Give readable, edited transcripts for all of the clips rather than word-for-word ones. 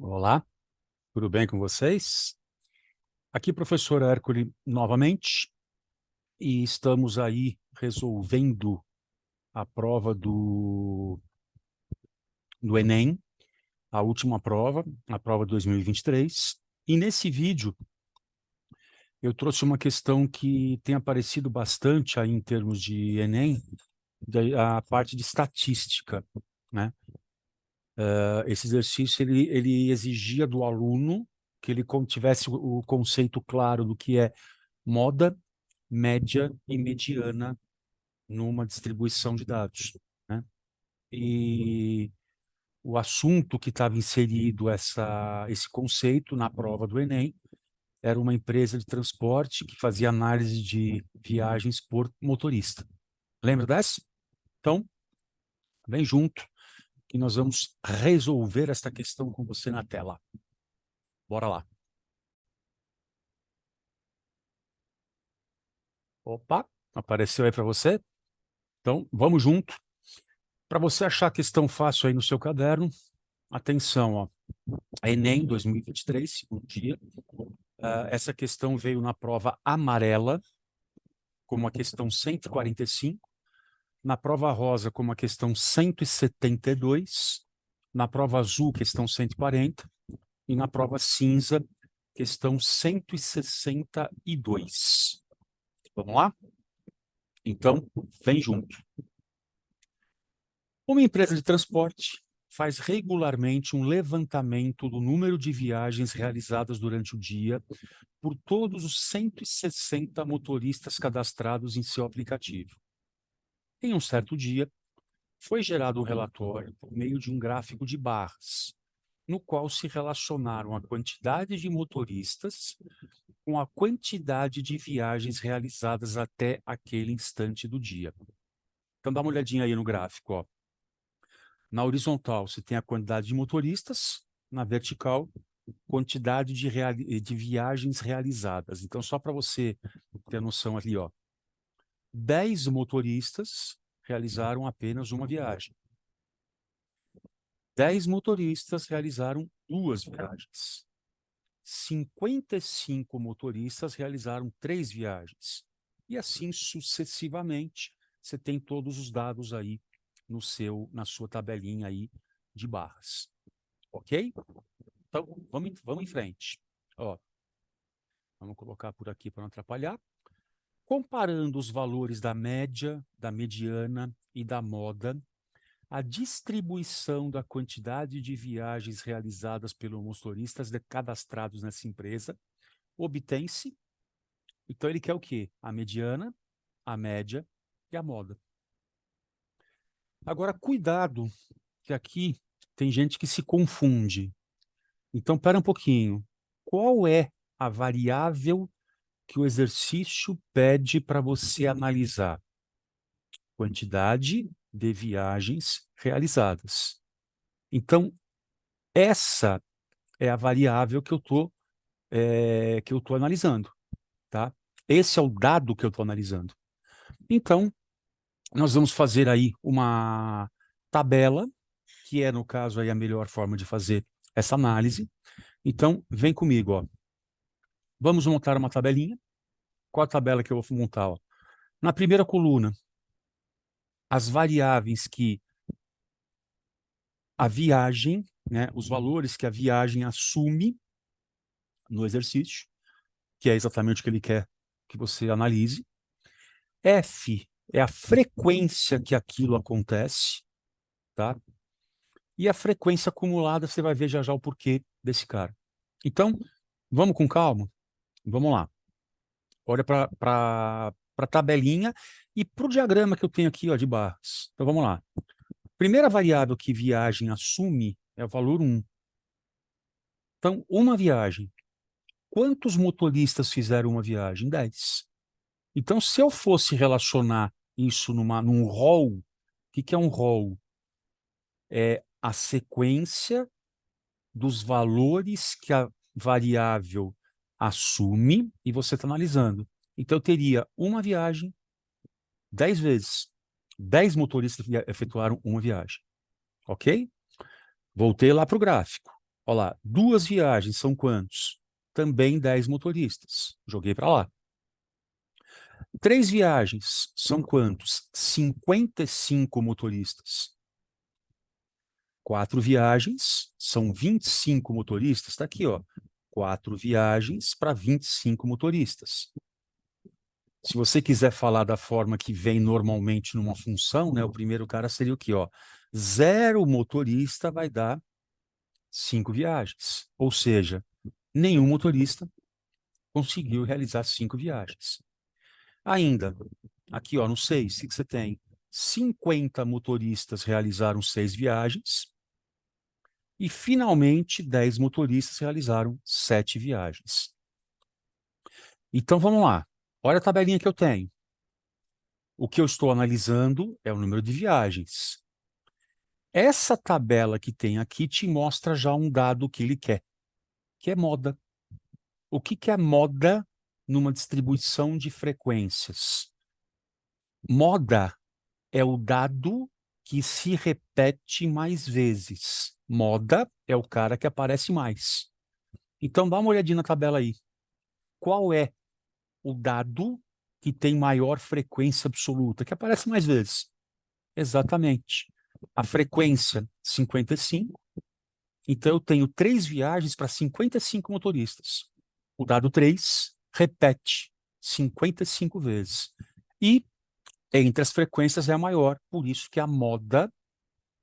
Olá, tudo bem com vocês? Aqui, professor Hércules, novamente, e estamos aí resolvendo a prova do Enem, a última prova, a prova de 2023. E nesse vídeo, eu trouxe uma questão que tem aparecido bastante aí em termos de Enem, a parte de estatística, né? Esse exercício, ele exigia do aluno que ele tivesse o conceito claro do que é moda, média e mediana numa distribuição de dados, né? E o assunto que estava inserido esse conceito na prova do Enem era uma empresa de transporte que fazia análise de viagens por motorista. Lembra dessa? Então, vem junto que nós vamos resolver esta questão com você na tela. Bora lá. Opa, apareceu aí para você? Então, vamos junto. Para você achar a questão fácil aí no seu caderno, atenção, ó. Enem 2023, segundo dia. Essa questão veio na prova amarela, como a questão 145, na prova rosa, como a questão 172, na prova azul, questão 140, e na prova cinza, questão 162. Vamos lá? Então, vem junto. Uma empresa de transporte faz regularmente um levantamento do número de viagens realizadas durante o dia por todos os 160 motoristas cadastrados em seu aplicativo. Em um certo dia, foi gerado um relatório por meio de um gráfico de barras, no qual se relacionaram a quantidade de motoristas com a quantidade de viagens realizadas até aquele instante do dia. Então, dá uma olhadinha aí no gráfico, ó. Na horizontal, você tem a quantidade de motoristas, na vertical, quantidade de viagens realizadas. Então, só para você ter noção ali, ó, 10 motoristas realizaram apenas uma viagem. 10 motoristas realizaram 2 viagens. 55 motoristas realizaram 3 viagens. E assim sucessivamente, você tem todos os dados aí na sua tabelinha aí de barras. Ok? Então, vamos em frente. Ó, vamos colocar por aqui para não atrapalhar. Comparando os valores da média, da mediana e da moda, a distribuição da quantidade de viagens realizadas pelos motoristas cadastrados nessa empresa obtém-se. Então, ele quer o quê? A mediana, a média e a moda. Agora, cuidado, que aqui tem gente que se confunde. Então, espera um pouquinho. Qual é a variável que o exercício pede para você analisar? Quantidade de viagens realizadas. Então, essa é a variável que eu estou analisando, tá? Esse é o dado que eu estou analisando. Então, nós vamos fazer aí uma tabela, que é, no caso, aí a melhor forma de fazer essa análise. Então, vem comigo, ó. Vamos montar uma tabelinha. Qual a tabela que eu vou montar? Ó? Na primeira coluna, as variáveis que a viagem, né, os valores que a viagem assume no exercício, que é exatamente o que ele quer que você analise. F é a frequência que aquilo acontece, tá? E a frequência acumulada, você vai ver já já o porquê desse cara. Então, vamos com calma? Vamos lá. Olha para a tabelinha e para o diagrama que eu tenho aqui, ó, de barras. Então, vamos lá. Primeira variável que viagem assume é o valor 1. Então, uma viagem. Quantos motoristas fizeram uma viagem? 10. Então, se eu fosse relacionar isso num rol, o que é um rol? É a sequência dos valores que a variável assume e você está analisando. Então, eu teria uma viagem 10 vezes. 10 motoristas efetuaram uma viagem. Ok? Voltei lá para o gráfico. Olha lá, 2 viagens são quantos? Também 10 motoristas. Joguei para lá. 3 viagens são quantos? 55 motoristas. 4 viagens são 25 motoristas. Está aqui, ó. 4 viagens para 25 motoristas. Se você quiser falar da forma que vem normalmente numa função, né, o primeiro cara seria o quê? Ó? 0 motorista vai dar 5 viagens. Ou seja, nenhum motorista conseguiu realizar 5 viagens. Ainda, aqui ó, no 6, o que você tem? 50 motoristas realizaram 6 viagens e, finalmente, 10 motoristas realizaram 7 viagens. Então, vamos lá. Olha a tabelinha que eu tenho. O que eu estou analisando é o número de viagens. Essa tabela que tem aqui te mostra já um dado que ele quer, que é moda. O que é moda numa distribuição de frequências? Moda é o dado que se repete mais vezes. Moda é o cara que aparece mais. Então, dá uma olhadinha na tabela aí. Qual é o dado que tem maior frequência absoluta, que aparece mais vezes? Exatamente. A frequência 55. Então, eu tenho 3 viagens para 55 motoristas. O dado 3 repete 55 vezes. E entre as frequências é a maior, por isso que a moda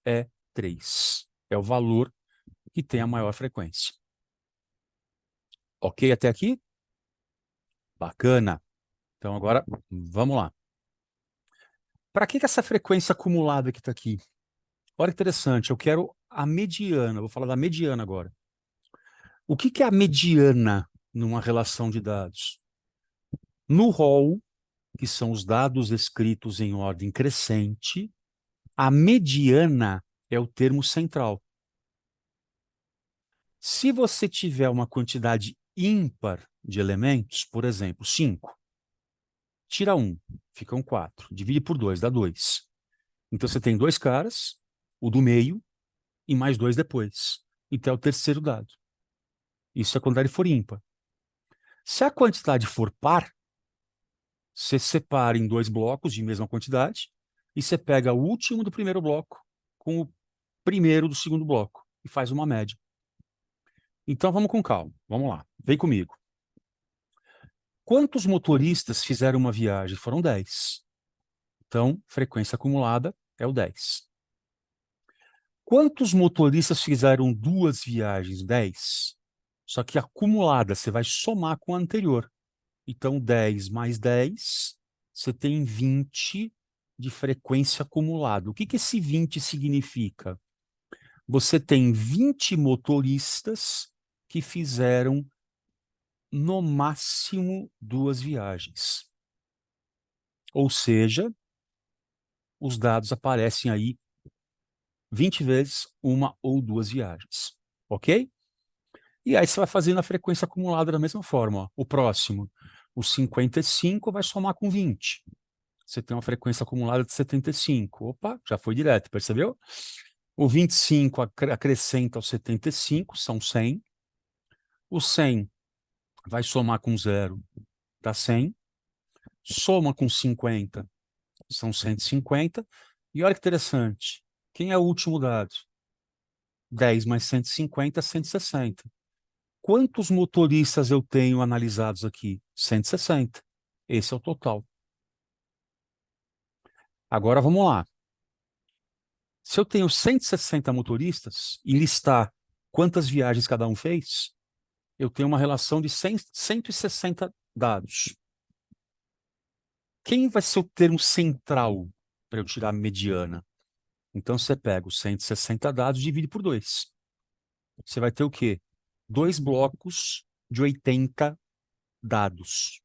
é 3. É o valor que tem a maior frequência. Ok até aqui? Bacana. Então, agora, vamos lá. Para que essa frequência acumulada que está aqui? Olha que interessante, eu quero a mediana, vou falar da mediana agora. O que é a mediana numa relação de dados? No rol, que são os dados escritos em ordem crescente, a mediana é o termo central. Se você tiver uma quantidade ímpar de elementos, por exemplo, 5, tira 1, ficam 4, divide por 2, dá 2. Então você tem 2 caras, o do meio e mais 2 depois. Então é o terceiro dado. Isso é quando ele for ímpar. Se a quantidade for par, você separa em 2 blocos de mesma quantidade e você pega o último do primeiro bloco com o primeiro do segundo bloco e faz uma média. Então vamos com calma, vamos lá, vem comigo. Quantos motoristas fizeram uma viagem? Foram 10. Então, frequência acumulada é o 10. Quantos motoristas fizeram 2 viagens? 10. Só que acumulada, você vai somar com a anterior. Então, 10 mais 10, você tem 20 de frequência acumulada. O que esse 20 significa? Você tem 20 motoristas que fizeram, no máximo, 2 viagens. Ou seja, os dados aparecem aí 20 vezes, 1 ou 2 viagens. Ok? E aí você vai fazendo a frequência acumulada da mesma forma. Ó. O próximo, o 55 vai somar com 20. Você tem uma frequência acumulada de 75. Opa, já foi direto, percebeu? O 25 acrescenta aos 75, são 100. O 100 vai somar com 0, dá 100. Soma com 50, são 150. E olha que interessante, quem é o último dado? 10 mais 150, 160. Quantos motoristas eu tenho analisados aqui? 160. Esse é o total. Agora vamos lá. Se eu tenho 160 motoristas e listar quantas viagens cada um fez, eu tenho uma relação de 160 dados. Quem vai ser o termo central para eu tirar a mediana? Então, você pega os 160 dados e divide por 2. Você vai ter o quê? 2 blocos de 80 dados.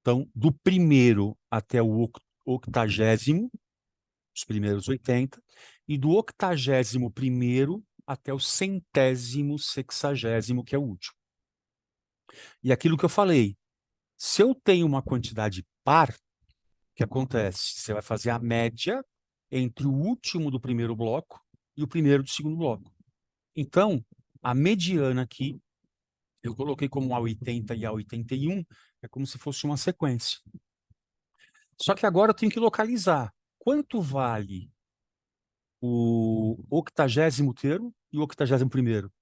Então, do primeiro até o 80º, os primeiros 80, e do 81º até o 160º, que é o último. E aquilo que eu falei, se eu tenho uma quantidade par, o que acontece? Você vai fazer a média entre o último do primeiro bloco e o primeiro do segundo bloco. Então, A mediana aqui, eu coloquei como A80 e A81, é como se fosse uma sequência. Só que agora eu tenho que localizar quanto vale o 80º e o 81º.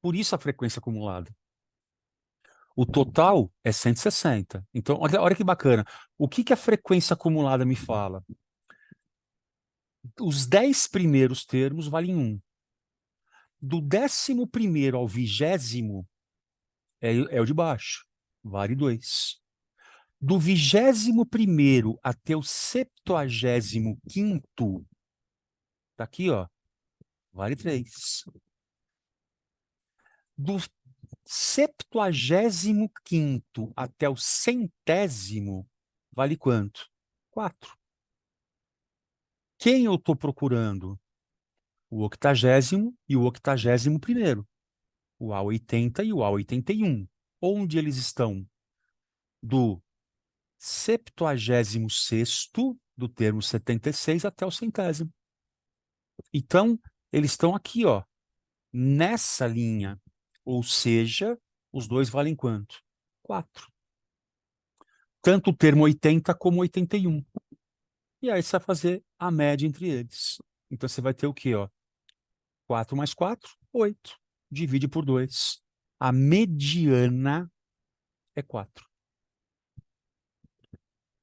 Por isso a frequência acumulada. O total é 160. Então, olha que bacana. O que a frequência acumulada me fala? Os 10 primeiros termos valem 1. Do 11º ao 20º é o de baixo, vale 2. Do 21º até o 75º, tá aqui, ó, vale 3. Do 75º até o 100º, vale quanto? 4. Quem eu estou procurando? O 80º e o 81º. O A80 e o A81. Onde eles estão? Do 76º, do termo 76, até o 100º. Então, eles estão aqui, ó, nessa linha. Ou seja, os dois valem quanto? 4. Tanto o termo 80 como 81. E aí você vai fazer a média entre eles. Então você vai ter o quê, ó? 4 mais 4, 8. Divide por 2. A mediana é 4.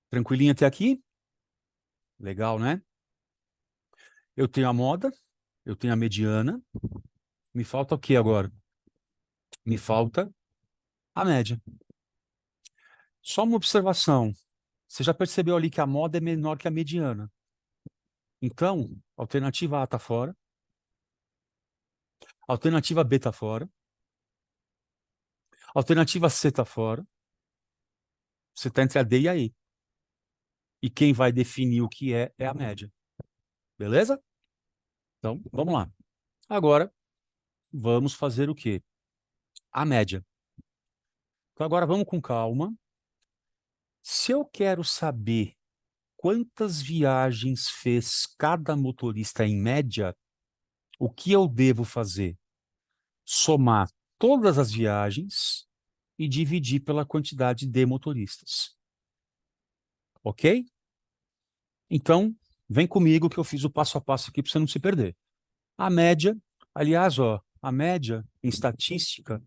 Tranquilinho até aqui? Legal, né? Eu tenho a moda, eu tenho a mediana. Me falta o que agora? Me falta a média. Só uma observação. Você já percebeu ali que a moda é menor que a mediana. Então, alternativa A está fora. Alternativa B está fora. Alternativa C está fora. Você está entre a D e a E. E quem vai definir o que é a média. Beleza? Então, vamos lá. Agora, vamos fazer o quê? A média. Então, agora vamos com calma. Se eu quero saber quantas viagens fez cada motorista em média, o que eu devo fazer? Somar todas as viagens e dividir pela quantidade de motoristas. Ok? Então, vem comigo que eu fiz o passo a passo aqui para você não se perder. A média, aliás, ó, a média em estatística,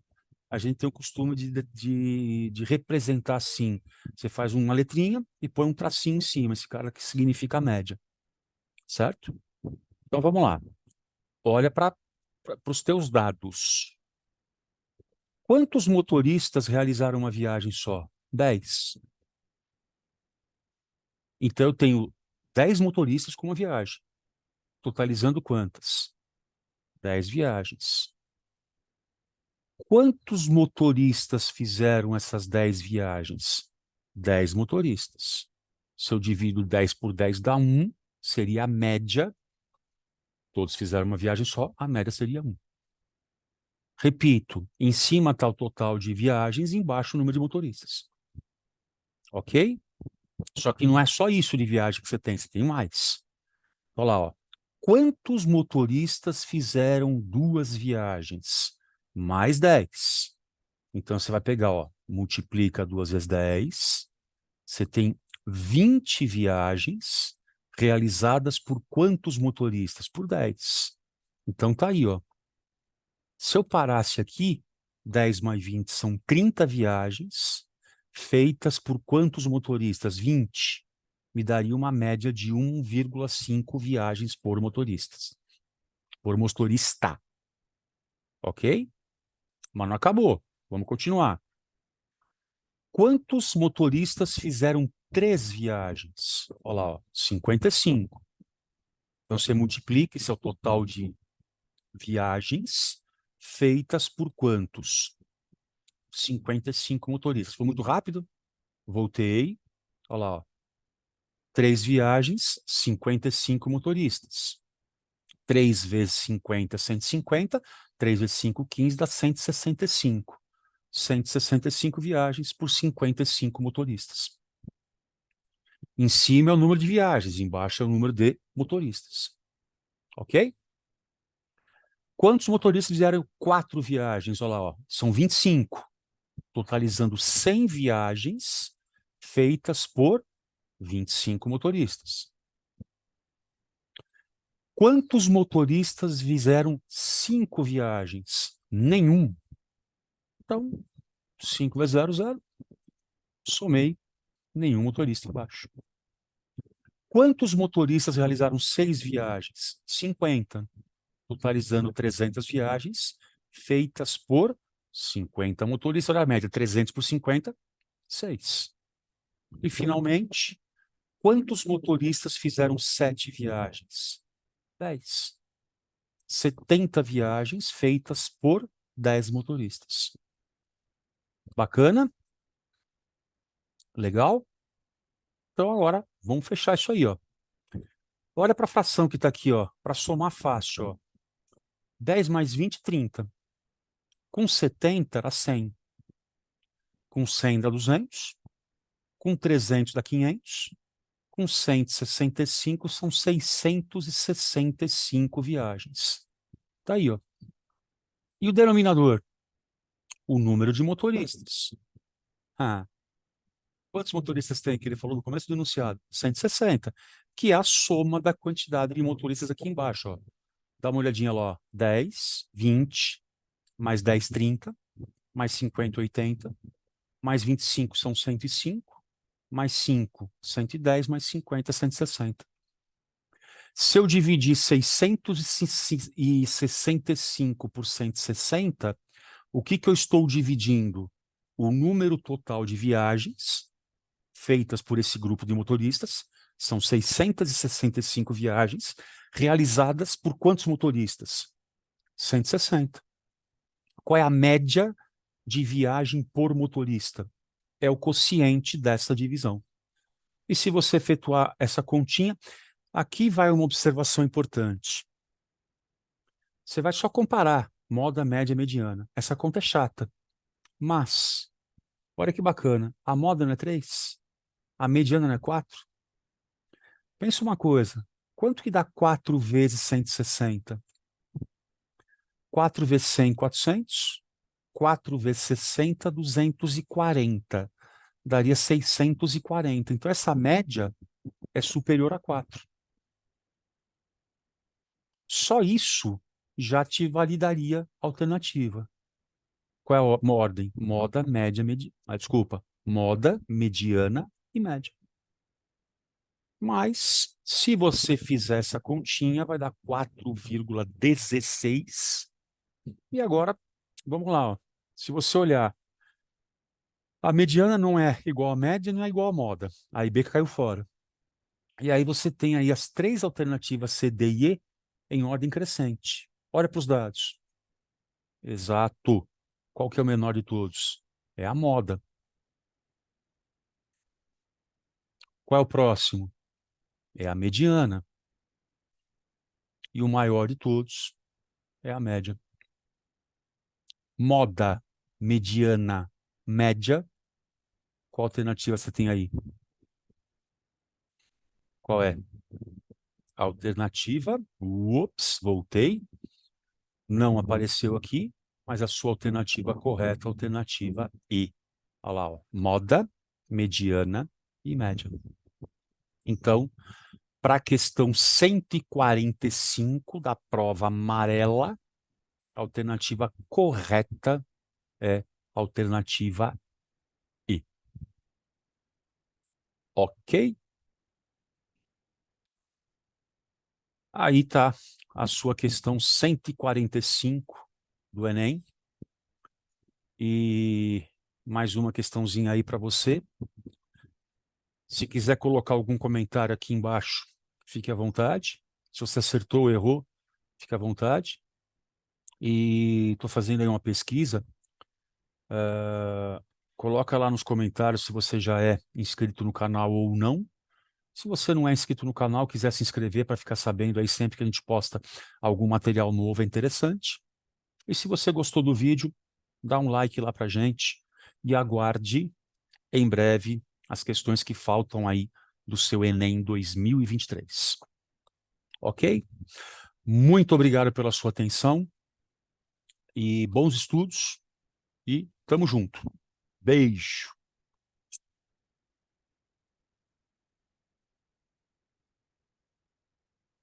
a gente tem o costume de representar assim. Você faz uma letrinha e põe um tracinho em cima, esse cara que significa a média. Certo? Então vamos lá. Olha para os teus dados. Quantos motoristas realizaram uma viagem só? 10. Então eu tenho 10 motoristas com uma viagem. Totalizando quantas? 10 viagens. Quantos motoristas fizeram essas 10 viagens? 10 motoristas. Se eu divido 10 por 10 dá 1, seria a média. Todos fizeram uma viagem só, a média seria 1. Repito, em cima está o total de viagens, embaixo o número de motoristas. Ok? Só que não é só isso de viagem que você tem mais. Olha lá, ó. Quantos motoristas fizeram 2 viagens? Mais 10. Então, você vai pegar, ó, multiplica 2 vezes 10. Você tem 20 viagens realizadas por quantos motoristas? Por 10. Então, tá aí, ó. Se eu parasse aqui, 10 mais 20 são 30 viagens feitas por quantos motoristas? 20. Me daria uma média de 1,5 viagens por motoristas. Por motorista. Ok? Mas não acabou. Vamos continuar. Quantos motoristas fizeram 3 viagens? Olha lá, ó, 55. Então você multiplica, esse é o total de viagens feitas por quantos? 55 motoristas. Foi muito rápido? Voltei. Olha lá, ó. 3 viagens, 55 motoristas. 3 vezes 50, 150. 3 vezes 5, 15, dá 165. 165 viagens por 55 motoristas. Em cima é o número de viagens, embaixo é o número de motoristas. Ok? Quantos motoristas fizeram 4 viagens? Olha lá, ó, são 25, totalizando 100 viagens feitas por 25 motoristas. Quantos motoristas fizeram 5 viagens? Nenhum. Então, 5 vezes 0, 0. Somei nenhum motorista embaixo. Quantos motoristas realizaram 6 viagens? 50. Totalizando 300 viagens feitas por 50 motoristas. Olha a média, 300 por 50, 6. E, finalmente, quantos motoristas fizeram 7 viagens? 10. 70 viagens feitas por 10 motoristas. Bacana? Legal? Então agora vamos fechar isso aí, ó. Olha para a fração que está aqui, ó, para somar fácil, ó. 10 mais 20, 30. Com 70 dá 100. Com 100 dá 200. Com 300 dá 500. Com 165 são 665 viagens. Tá aí, ó. E o denominador? O número de motoristas. Ah, quantos motoristas tem que ele falou no começo do enunciado? 160, que é a soma da quantidade de motoristas aqui embaixo, ó. Dá uma olhadinha lá, ó. 10, 20, mais 10, 30, mais 50, 80, mais 25 são 105, mais 5, 110, mais 50, 160. Se eu dividir 665 por 160, o que eu estou dividindo? O número total de viagens feitas por esse grupo de motoristas, são 665 viagens, realizadas por quantos motoristas? 160. Qual é a média de viagem por motorista? É o quociente dessa divisão. E se você efetuar essa continha, aqui vai uma observação importante. Você vai só comparar moda, média, mediana. Essa conta é chata. Mas, olha que bacana, a moda não é 3? A mediana não é 4? Pensa uma coisa, quanto que dá 4 vezes 160? 4 vezes 100, 400. 4 vezes 60, 240. Daria 640. Então, essa média é superior a 4. Só isso já te validaria a alternativa. Qual é a ordem? Moda, média, moda, mediana e média. Mas, se você fizer essa continha, vai dar 4,16. E agora, vamos lá, ó. Se você olhar, a mediana não é igual à média, não é igual à moda. A IB caiu fora. E aí você tem aí as 3 alternativas C, D e E em ordem crescente. Olha para os dados. Exato. Qual que é o menor de todos? É a moda. Qual é o próximo? É a mediana. E o maior de todos é a média. Moda, mediana, média. Qual alternativa você tem aí? Qual é? Alternativa. Ups, voltei. Não apareceu aqui, mas a sua alternativa correta, alternativa E. Olha lá, ó. Moda, mediana e média. Então, para a questão 145 da prova amarela, a alternativa correta é a alternativa E. Ok? Aí está a sua questão 145 do Enem. E mais uma questãozinha aí para você. Se quiser colocar algum comentário aqui embaixo, fique à vontade. Se você acertou ou errou, fique à vontade. E estou fazendo aí uma pesquisa. Coloca lá nos comentários se você já é inscrito no canal ou não. Se você não é inscrito no canal, quiser se inscrever para ficar sabendo aí sempre que a gente posta algum material novo, é interessante. E se você gostou do vídeo, dá um like lá para gente e aguarde em breve as questões que faltam aí do seu Enem 2023. Ok? Muito obrigado pela sua atenção. E bons estudos e tamo junto. Beijo.